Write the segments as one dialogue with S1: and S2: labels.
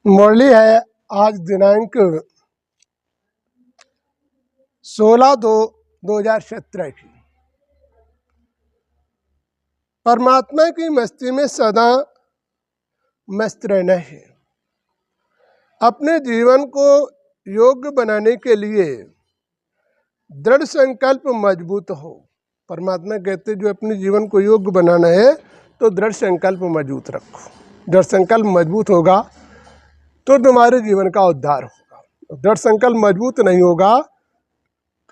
S1: मुरली है आज दिनांक 16/2/2017 की। परमात्मा की मस्ती में सदा मस्त रहना है। अपने जीवन को योग्य बनाने के लिए दृढ़ संकल्प मजबूत हो। परमात्मा कहते जो अपने जीवन को योग्य बनाना है तो दृढ़ संकल्प मजबूत रखो। दृढ़ संकल्प मजबूत होगा तो तुम्हारे जीवन का उद्धार होगा। दृढ़ संकल्प मजबूत नहीं होगा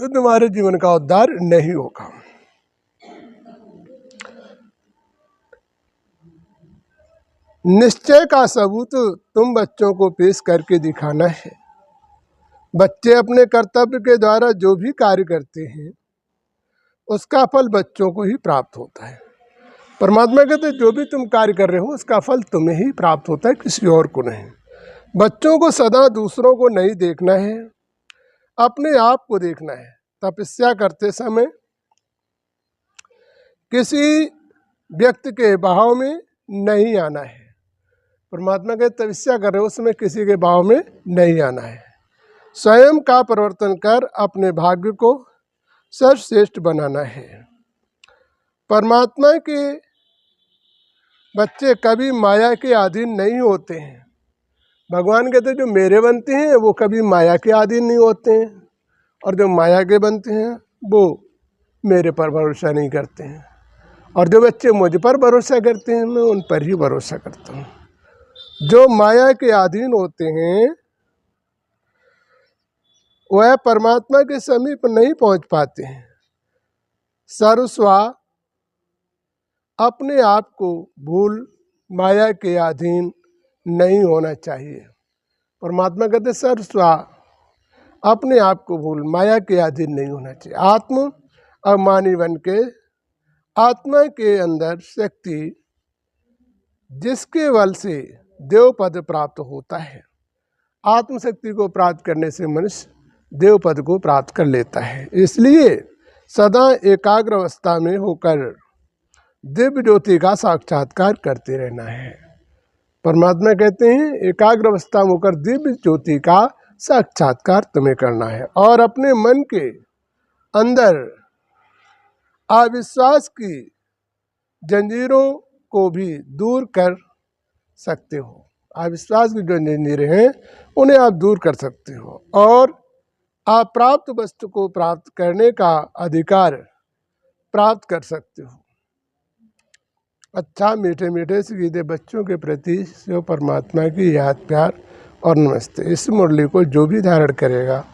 S1: तो तुम्हारे जीवन का उद्धार नहीं होगा। निश्चय का सबूत तुम बच्चों को पेश करके दिखाना है। बच्चे अपने कर्तव्य के द्वारा जो भी कार्य करते हैं उसका फल बच्चों को ही प्राप्त होता है। परमात्मा कहते जो भी तुम कार्य कर रहे हो उसका फल तुम्हें ही प्राप्त होता है, किसी और को नहीं। बच्चों को सदा दूसरों को नहीं देखना है, अपने आप को देखना है। तपस्या करते समय किसी व्यक्ति के भाव में नहीं आना है। परमात्मा के तपस्या कर रहे हो उसमें किसी के भाव में नहीं आना है। स्वयं का परिवर्तन कर अपने भाग्य को सर्वश्रेष्ठ बनाना है। परमात्मा के बच्चे कभी माया के अधीन नहीं होते हैं। भगवान कहते जो मेरे बनते हैं वो कभी माया के अधीन नहीं होते हैं, और जो माया के बनते हैं वो मेरे पर भरोसा नहीं करते हैं। और जो बच्चे मुझ पर भरोसा करते हैं मैं उन पर ही भरोसा करता हूँ। जो माया के अधीन होते हैं वह परमात्मा के समीप नहीं पहुँच पाते हैं। सर्वस्वा अपने आप को भूल माया के अधीन नहीं होना चाहिए। परमात्मा कहते सर्वस्वा अपने आप को भूल माया के अधीन नहीं होना चाहिए। आत्म अभिमानी बन के आत्मा के अंदर शक्ति जिसके बल से देव पद प्राप्त होता है। आत्मशक्ति को प्राप्त करने से मनुष्य देव पद को प्राप्त कर लेता है। इसलिए सदा एकाग्र अवस्था में होकर दिव्य ज्योति का साक्षात्कार करते रहना है। परमात्मा कहते हैं एकाग्र अवस्था में होकर दिव्य ज्योति का साक्षात्कार तुम्हें करना है, और अपने मन के अंदर अविश्वास की जंजीरों को भी दूर कर सकते हो। अविश्वास की जो जंजीरें हैं उन्हें आप दूर कर सकते हो, और आप प्राप्त वस्तु को प्राप्त करने का अधिकार प्राप्त कर सकते हो। अच्छा मीठे मीठे से गीते बच्चों के प्रति शिव परमात्मा की याद प्यार और नमस्ते। इस मुरली को जो भी धारण करेगा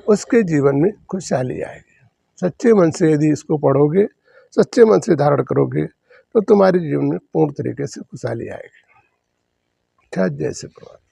S1: उसके जीवन में खुशहाली आएगी। सच्चे मन से यदि इसको पढ़ोगे, सच्चे मन से धारण करोगे तो तुम्हारे जीवन में पूर्ण तरीके से खुशहाली आएगी। अच्छा, जय श्री प्रभु।